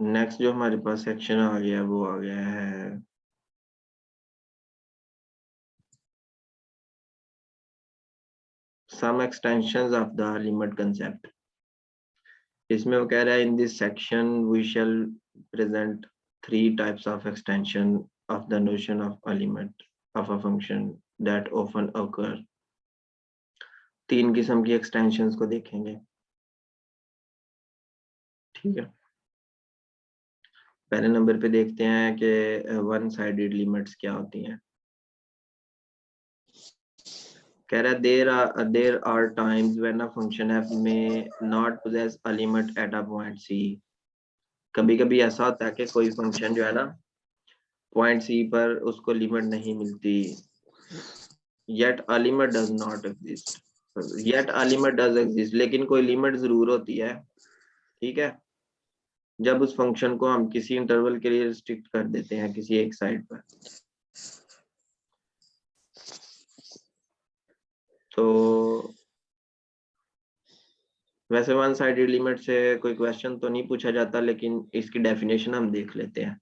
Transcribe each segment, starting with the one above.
Next जो हमारे पास section आ गया वो आ गया है some extensions of the limit concept. इसमें वो कह रहा है in this section we shall present three types of extension of the notion of a limit of a function that often occur. तीन किस्म की एक्सटेंशंस को देखेंगे, ठीक है। पहले नंबर पे देखते हैं कि वन साइडेड लिमिट्स क्या होती हैं। कह रहा है there are times when a function f may not possess a limit at a point c. कभी कभी ऐसा होता है कि कोई फंक्शन जो है ना पॉइंट सी पर उसको लिमिट नहीं मिलती। Yet a limit does not exist, yet a limit does exist, लेकिन कोई लिमिट जरूर होती है, ठीक है। जब उस फंक्शन को हम किसी इंटरवल के लिए रिस्ट्रिक्ट कर देते हैं किसी एक साइड पर, तो वैसे वन साइडेड लिमिट से कोई क्वेश्चन तो नहीं पूछा जाता, लेकिन इसकी डेफिनेशन हम देख लेते हैं।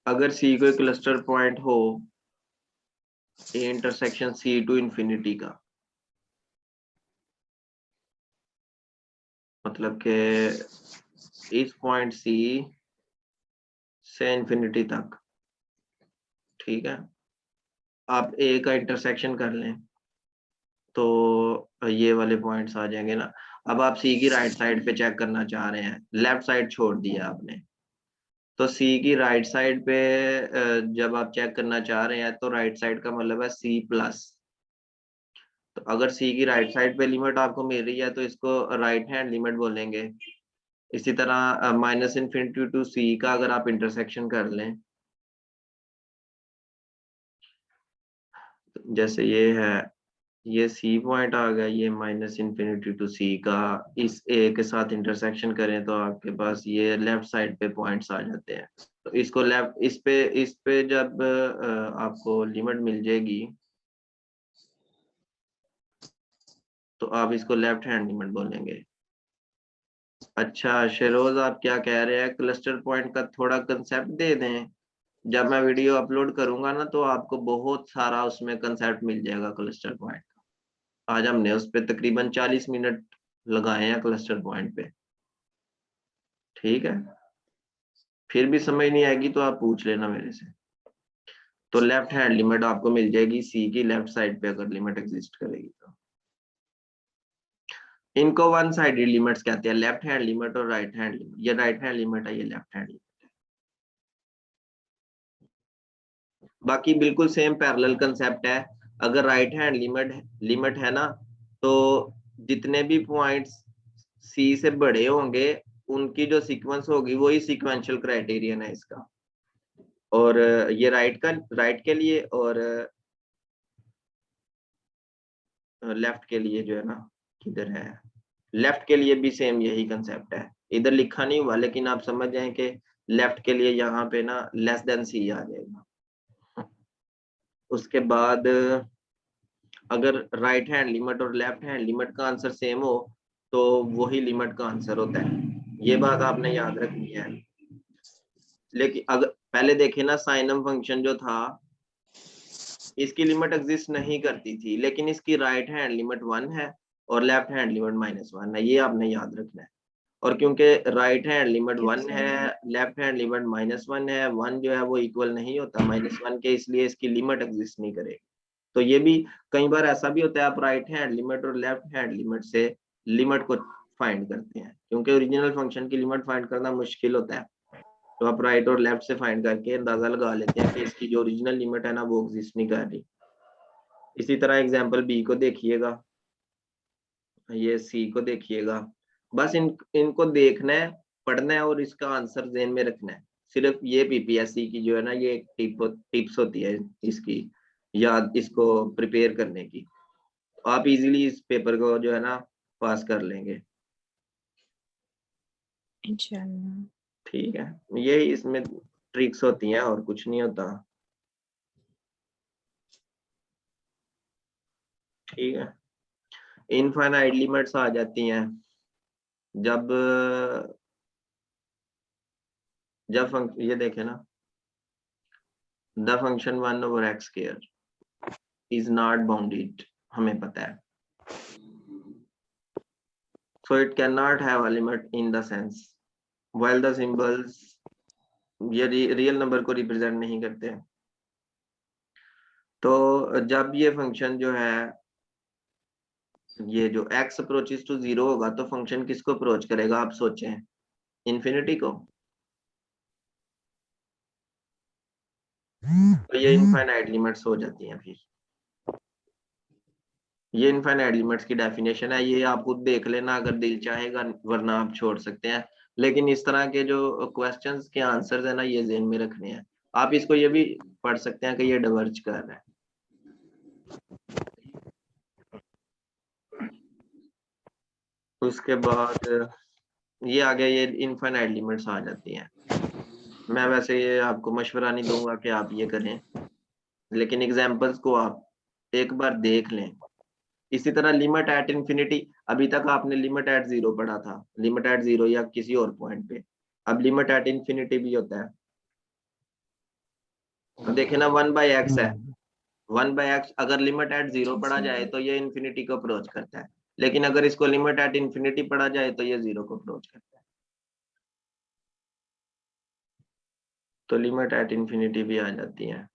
अगर सी कोई क्लस्टर पॉइंट हो A intersection C to infinity का, मतलब के इस पॉइंट सी से इंफिनिटी तक, ठीक है। आप ए का इंटरसेक्शन कर लें तो ये वाले पॉइंट्स आ जाएंगे ना। अब आप सी की राइट साइड पे चेक करना चाह रहे हैं, लेफ्ट साइड छोड़ दिया आपने, तो सी की राइट साइड पे जब आप चेक करना चाह रहे हैं तो राइट साइड का मतलब है सी प्लस। तो अगर सी की राइट साइड पे लिमिट आपको मिल रही है तो इसको राइट हैंड लिमिट बोलेंगे। इसी तरह माइनस इन्फिनिटी टू सी का अगर आप इंटरसेक्शन कर लें, जैसे ये है, ये सी पॉइंट आ गया, ये माइनस इन्फिनिटी टू सी का इस ए के साथ इंटरसेक्शन करें तो आपके पास ये लेफ्ट साइड पे पॉइंट्स आ जाते हैं। तो इसको लेफ्ट इस पे जब आपको लिमिट मिल जाएगी तो आप इसको लेफ्ट हैंड लिमिट बोलेंगे। अच्छा शेरोज, आप क्या कह रहे हैं क्लस्टर पॉइंट का थोड़ा कंसेप्ट दे दें? जब मैं वीडियो अपलोड करूंगा ना तो आपको बहुत सारा उसमें कंसेप्ट मिल जाएगा क्लस्टर पॉइंट का। आज हमने उस पर तकरीबन 40 मिनट लगाए हैं क्लस्टर पॉइंट पे, ठीक है। फिर भी समझ नहीं आएगी तो आप पूछ लेना मेरे से। तो लेफ्ट हैंड लिमिट आपको मिल जाएगी सी की लेफ्ट साइड पे अगर लिमिट एग्जिस्ट करेगी तो। इनको वन साइडेड लिमिट्स कहते हैं, लेफ्ट हैंड लिमिट और राइट हैंड लिमिट। ये राइट हैंड लिमिट है, ये लेफ्ट हैंड लिमिट। बाकी बिल्कुल सेम पैरेलल कंसेप्ट है। अगर राइट हैंड लिमिट है ना, तो जितने भी पॉइंट्स सी से बड़े होंगे उनकी जो सीक्वेंस होगी वही सीक्वेंशियल क्राइटेरियन है इसका। और ये राइट के लिए और लेफ्ट के लिए जो है ना, किधर है, लेफ्ट के लिए भी सेम यही कंसेप्ट है। इधर लिखा नहीं हुआ लेकिन आप समझ जाएं कि लेफ्ट के लिए यहाँ पे ना लेस देन सी आ जाएगा। उसके बाद अगर राइट हैंड लिमिट और लेफ्ट हैंड लिमिट का आंसर सेम हो तो वही लिमिट का आंसर होता है। ये बात आपने याद रखनी है। लेकिन अगर पहले देखे ना साइनम फंक्शन जो था, इसकी लिमिट एग्जिस्ट नहीं करती थी, लेकिन इसकी राइट हैंड लिमिट 1 है और लेफ्ट हैंड लिमिट -1 है, ये आपने याद रखना है। और क्योंकि राइट हैंड लिमिट 1 है, लेफ्ट हैंड लिमिट -1 है, 1 जो है वो इक्वल नहीं होता -1 के, इसलिए इसकी लिमिट एग्जिस्ट नहीं करेगी। तो ये भी कई बार ऐसा भी होता है, आप राइट हैंड लिमिट और लेफ्ट हैंड लिमिट से लिमिट को फाइंड करते हैं, क्योंकि ओरिजिनल फंक्शन की लिमिट फाइंड करना मुश्किल होता है। तो आप राइट और लेफ्ट से फाइंड करके अंदाजा लगा लेते हैं कि इसकी जो ओरिजिनल लिमिट है ना वो एग्जिस्ट नहीं कर रही। इसी तरह एग्जाम्पल बी को देखिएगा, ये सी को देखिएगा। बस इनको देखना है, पढ़ना है और इसका आंसर ज़हन में रखना है। सिर्फ ये पीपीएससी की जो है ना ये एक टिप्स होती है इसकी, याद इसको प्रिपेयर करने की। आप इजीली इस पेपर को जो है ना पास कर लेंगे, इंशाल्लाह। ठीक है। यही इसमें ट्रिक्स होती हैं और कुछ नहीं होता। ठीक है, इनफाइनाइट लिमिट्स आ जाती हैं जब ये देखे ना, the function 1/x² is not bounded, हमें पता है, so it cannot have a limit in the sense while the symbols ये रियल नंबर को रिप्रेजेंट नहीं करते। तो जब ये फंक्शन जो है, ये जो x अप्रोचेस टू 0 होगा तो फंक्शन किसको अप्रोच करेगा, आप सोचें, इन्फिनिटी को। तो ये इनफाइनाइट लिमिट्स हो जाती हैं। फिर ये इनफाइनाइट लिमिट्स की डेफिनेशन है, ये आप खुद देख लेना अगर दिल चाहेगा, वरना आप छोड़ सकते हैं। लेकिन इस तरह के जो क्वेश्चंस के आंसर्स है ना, ये ज़हन में रखने हैं। आप इसको ये भी पढ़ सकते हैं कि ये डिवर्ज कर रहा है। उसके बाद ये आगे ये इनफाइनाइट लिमिट्स आ जाती हैं। मैं वैसे ये आपको मशवरा नहीं दूंगा कि आप ये करें, लेकिन एग्जांपल्स को आप एक बार देख लें। इसी तरह लिमिट एट इंफिनिटी, अभी तक आपने लिमिट एट 0 पढ़ा था, लिमिट एट 0 या किसी और पॉइंट पे। अब लिमिट एट इंफिनिटी भी होता है। अब देखे ना 1/x है, 1/x अगर लिमिट एट 0 पढ़ा जाए तो ये इंफिनिटी को अप्रोच करता है, लेकिन अगर इसको लिमिट एट इंफिनिटी पढ़ा जाए तो ये 0 को अप्रोच करता है। तो लिमिट एट इंफिनिटी भी आ जाती है।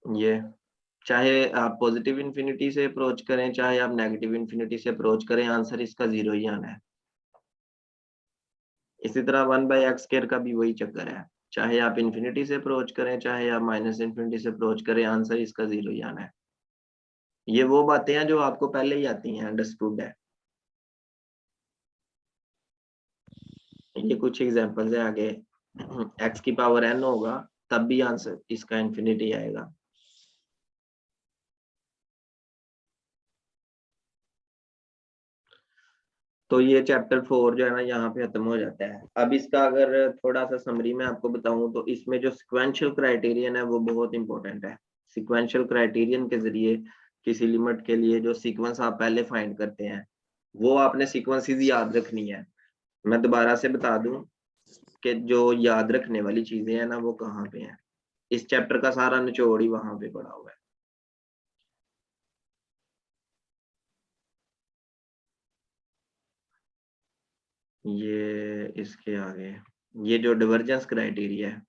ये चाहे आप पॉजिटिव इंफिनिटी से अप्रोच करें, चाहे आप नेगेटिव इंफिनिटी से अप्रोच करें, आंसर इसका 0 ही आना है। इसी तरह 1/x² का भी वही चक्कर है, चाहे आप इंफिनिटी से अप्रोच करें, चाहे आप माइनस इंफिनिटी से अप्रोच करें, आंसर इसका 0 ही आना है। ये वो बातें हैं जो आपको पहले ही आती हैं, अंडरस्टूड है। ये कुछ एग्जांपल्स है आगे, x की पावर n होगा तब भी आंसर इसका इंफिनिटी आएगा। तो ये चैप्टर 4 जो है ना, यहाँ पे खत्म हो जाता है। अब इसका अगर थोड़ा सा समरी में आपको बताऊं तो इसमें जो सिक्वेंशियल क्राइटेरियन है वो बहुत इंपॉर्टेंट है। सिक्वेंशियल क्राइटेरियन के जरिए किसी लिमिट के लिए जो सीक्वेंस आप पहले फाइंड करते हैं, वो आपने सीक्वेंसेस याद रखनी है। मैं दोबारा से बता दूं कि जो याद रखने वाली चीजें हैं ना, वो कहाँ पे हैं। इस चैप्टर का सारा निचोड़ ही वहां पे पड़ा हुआ है। ये इसके आगे ये जो डिवर्जेंस क्राइटेरिया है,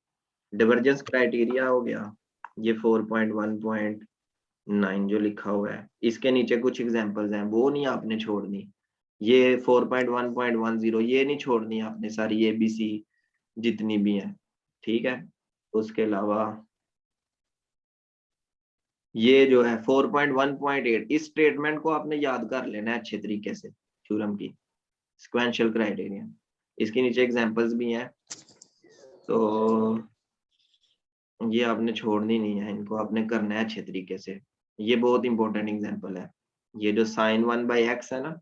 डिवर्जेंस क्राइटेरिया हो गया ये 4.1.9 जो लिखा हुआ है, इसके नीचे कुछ एग्जांपल्स हैं, वो नहीं आपने छोड़नी। ये 4.1.10 ये नहीं छोड़नी आपने, सारी ABC जितनी भी हैं, ठीक है। उसके अलावा ये जो है 4.1.8, इस स्टेटमेंट को आपने याद कर लेना है अच्छे तरीके से, थ्योरम की सिक्वेंशियल क्राइटेरिया। इसके नीचे एग्जांपल्स भी हैं, तो ये आपने छोड़नी नहीं है, इनको आपने करना है अच्छे तरीके से। ये बहुत इंपॉर्टेंट एग्जांपल है। ये जो sin 1/x है ना,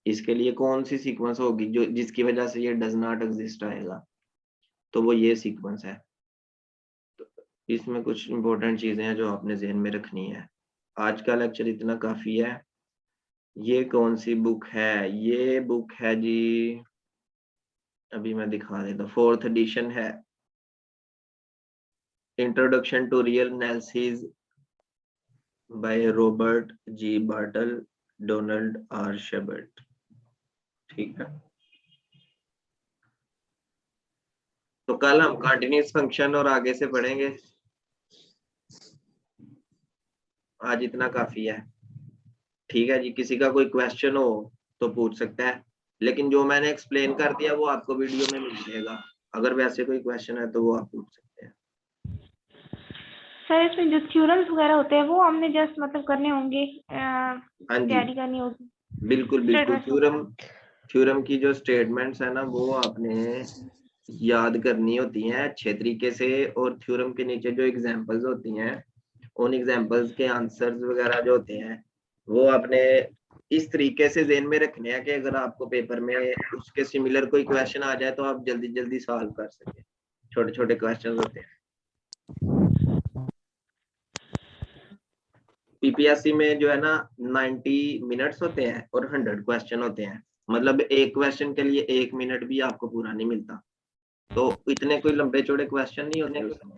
इसके लिए कौन सी सीक्वेंस होगी जो जिसकी वजह से ये डज नॉट एग्जिस्ट आएगा, तो वो ये सीक्वेंस है। तो इसमें कुछ इंपॉर्टेंट चीजें हैं जो आपने ध्यान में रखनी है। आज का लेक्चर इतना काफी है। ये कौन सी बुक है, ये बुक है जी, अभी मैं दिखा देता हूँ, 4th एडिशन है, introduction to real analysis by Robert G Bartle, Donald R Sherbert. ठीक है, तो कल हम कंटिन्यूअस फंक्शन और आगे से पढ़ेंगे। आज इतना काफी है। ठीक है जी, किसी का कोई क्वेश्चन हो तो पूछ सकता है, लेकिन जो मैंने एक्सप्लेन कर दिया वो आपको वीडियो में मिल जाएगा। अगर वैसे कोई क्वेश्चन है तो वो आप पूछ सकते हैं। सर इसमें जो थ्योरम्स वगैरह होते हैं वो हमने जस्ट मतलब करने होंगे, हाँ जी, तैयारी करनी होगी। बिल्कुल बिल्कुल। थ्योरम की जो स्टेटमेंट्स है ना, वो आपने याद करनी होती हैं अच्छे तरीके से, और थ्योरम के नीचे जो एग्जांपल्स होती हैं, उन एग्जांपल्स के आंसर्स वगैरह जो होते हैं वो आपने इस तरीके से ज़हन में रखने हैं कि अगर आपको पेपर में उसके सिमिलर कोई क्वेश्चन आ जाए तो आप जल्दी जल्दी सॉल्व कर सकें। छोटे छोटे क्वेश्चन होते हैं। पीपीएससी में जो है ना 90 मिनट्स होते हैं और 100 क्वेश्चन होते हैं। मतलब एक क्वेश्चन के लिए 1 मिनट भी आपको पूरा नहीं मिलता। तो इतने कोई लंबे चौड़े क्वेश्चन नहीं होते उसमें।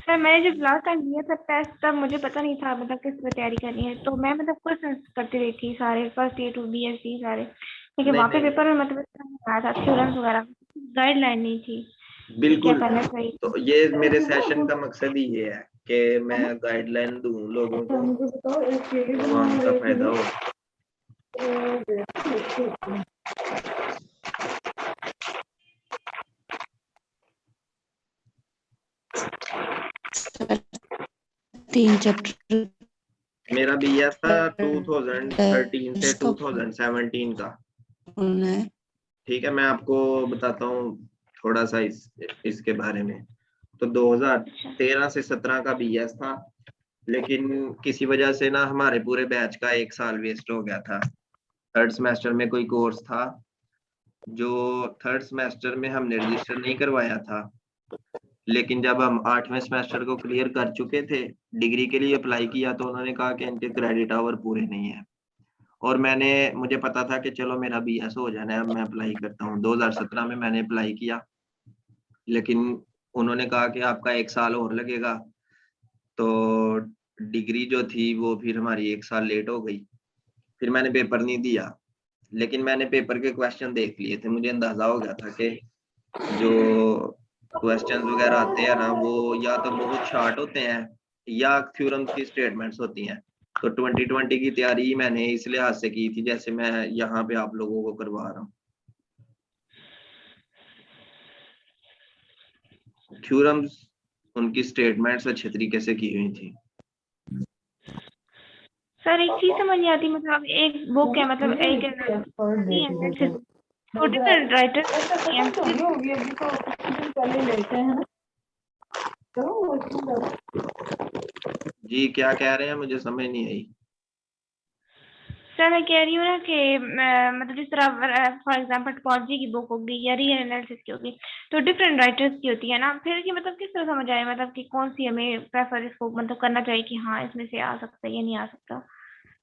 सर मैंने जब लास्ट टाइम दिया था टेस्ट तब मुझे पता नहीं था मतलब किस पर तैयारी करनी है, तो मैं मतलब क्वेश्चन करती रही थी सारे, first A to B S C सारे, लेकिन नहीं वहाँ पे नहीं पेपर में मतलब इतना नहीं आया था, थ्योरम्स वगैरह गाइडलाइन नहीं थी कि क्या बिल्कुल। करना चाहिए। तो ये मेरे सेशन का मकसद ही ये है कि मैं गाइडलाइन दूं लोगों को, तो आम का फायदा हो। तीन चैप्टर मेरा बीएस था 2013 से इसका 2017 का। है। ठीक है, मैं आपको बताता हूँ थोड़ा सा इसके बारे में। तो 2013 से 17 का बीएस था, लेकिन किसी वजह से ना हमारे पूरे बैच का 1 साल वेस्ट हो गया था। थर्ड सेमेस्टर में कोई कोर्स था जो थर्ड सेमेस्टर में हमने रजिस्टर नहीं करवाया था, लेकिन जब हम 8वें सेमेस्टर को क्लियर कर चुके थे, डिग्री के लिए अप्लाई किया, तो उन्होंने कहा कि इनके क्रेडिट आवर पूरे नहीं है। और मुझे पता था कि चलो मेरा बीएस हो जाना है, अब मैं अप्लाई करता हूँ। 2017 में मैंने अप्लाई किया, लेकिन उन्होंने कहा कि आपका 1 साल और लगेगा। तो डिग्री जो थी वो फिर हमारी 1 साल लेट हो गई। फिर मैंने पेपर नहीं दिया, लेकिन मैंने पेपर के क्वेश्चन देख लिए थे। मुझे अंदाजा हो गया था कि जो क्वेश्चंस वगैरह आते हैं ना, वो या तो बहुत शॉर्ट होते हैं या थ्योरम्स की स्टेटमेंट्स होती हैं। तो 2020 की तैयारी मैंने इस लिहाज से की थी जैसे मैं यहाँ पे आप लोगों को करवा रहा हूँ। थ्योरम्स उनकी स्टेटमेंट्स अच्छे तरीके से की हुई थी। सर एक चीज समझ नहीं आती, मतलब एक बुक है, मतलब एक तो डिफरेंट राइटर जी क्या कह रहे हैं, मुझे समझ नहीं आई। सर मैं कह रही हूँ ना कि मतलब जिस तरह फॉर एग्जांपल टोपोलॉजी की बुक होगी या रीजन एनालिसिस की होगी, तो डिफरेंट राइटर्स की होती है ना, फिर कि मतलब किस तरह समझ आए मतलब कि कौन सी हमें प्रेफर इसको मतलब करना चाहिए कि हाँ इसमें से आ सकता है या नहीं आ सकता,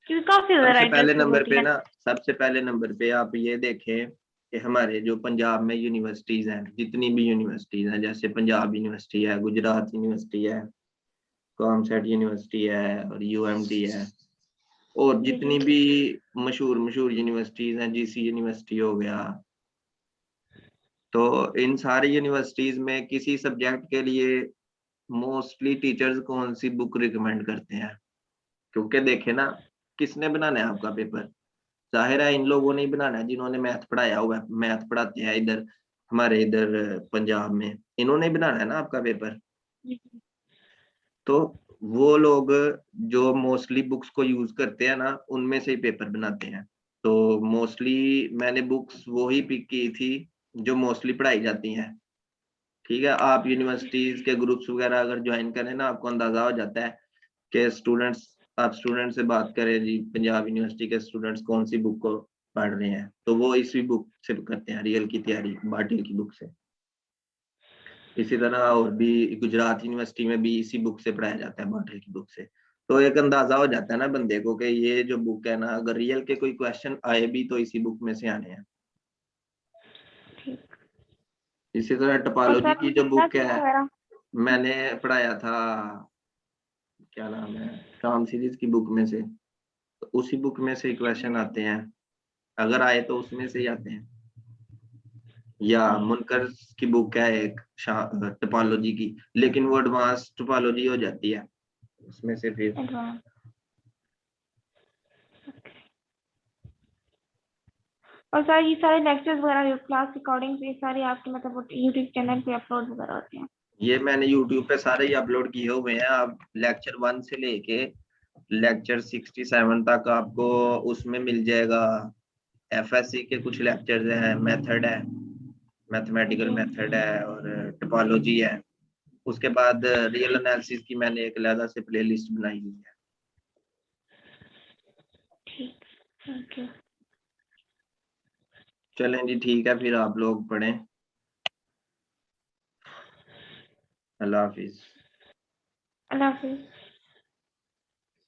क्योंकि काफी ज्यादा सबसे राइटर्स पहले की नंबर होती पे है ना, ना। सबसे पहले नंबर पे आप ये देखें कि हमारे जो पंजाब में यूनिवर्सिटीज हैं, जितनी भी यूनिवर्सिटीज हैं, जैसे पंजाब यूनिवर्सिटी है, गुजरात यूनिवर्सिटी है, कॉमसेट यूनिवर्सिटी है और यूएमटी है, और जी जी जितनी भी मशहूर मशहूर यूनिवर्सिटीज हैं, जीसी यूनिवर्सिटी हो गया, तो इन सारी यूनिवर्सिटीज में किसी सब्जेक्ट के लिए मोस्टली टीचर्स कौन सी बुक रिकमेंड करते हैं? क्योंकि देखे ना, किसने बनाना है आपका पेपर? जाहिर है इन लोगों ने ही बनाना है जिन्होंने मैथ पढ़ाया हुआ है, मैथ पढ़ाते हैं इधर हमारे इधर पंजाब में, इन्होंने ही बनाना है ना आपका पेपर। जी। तो वो लोग जो मोस्टली बुक्स को यूज करते हैं ना, उनमें से ही पेपर बनाते हैं। तो मोस्टली मैंने बुक्स वो ही पिक की थी जो मोस्टली पढ़ाई जाती हैं। ठीक है, आप यूनिवर्सिटीज के ग्रुप्स वगैरह अगर ज्वाइन करें ना, आपको अंदाजा हो जाता है कि आप स्टूडेंट से बात करें जी, पंजाब यूनिवर्सिटी के स्टूडेंट्स कौन सी बुक को पढ़ रहे हैं, तो वो इसी बुक से करते हैं, रियल की तैयारी बाटिल की बुक से। इसी तरह और भी गुजरात यूनिवर्सिटी में भी इसी बुक से पढ़ाया जाता है, बाटिल की बुक से। तो एक अंदाजा हो जाता है ना बंदे को कि ये जो बुक है ना, अगर रियल के कोई क्वेश्चन आए भी तो इसी बुक में से आने हैं। ठीक। इसी तरह और टोपोलॉजी सर की जो बुक है, वगैरह। मैंने पढ़ाया था, क्या नाम है, शाम सीरीज की बुक में से, तो उसी बुक में से क्वेश्चन आते हैं, अगर आए तो उसमें से ही आते हैं। या मुनकर की बुक है एक टोपोलॉजी की, लेकिन वो एडवांस टोपोलॉजी हो जाती है उसमें से फिर। एडवांस। और सर ये सारे लेक्चर्स वगैरह क्लास रिकॉर्डिंग ये सारे आपके मतलब यूट्यूब चैनल पे अपलोड वगैरह होते हैं? ये मैंने यूट्यूब पे सारे ही अपलोड किए हुए हैं। आप लेक्चर 1 से लेके लेक्चर 67 तक आपको उसमें मिल जाएगा। एफएससी के कुछ लेक्चर्स हैं, मेथड है, मैथमेटिकल जी। मेथड है और टोपोलॉजी है। उसके बाद रियल एनालिसिस की मैंने एक अलग से प्लेलिस्ट बनाई हुई है। ठीक, थैंक यू। चलें जी, ठीक है, फिर आप लोग पढ़ें। अल्लाह हाफिज। अल्लाह हाफिज।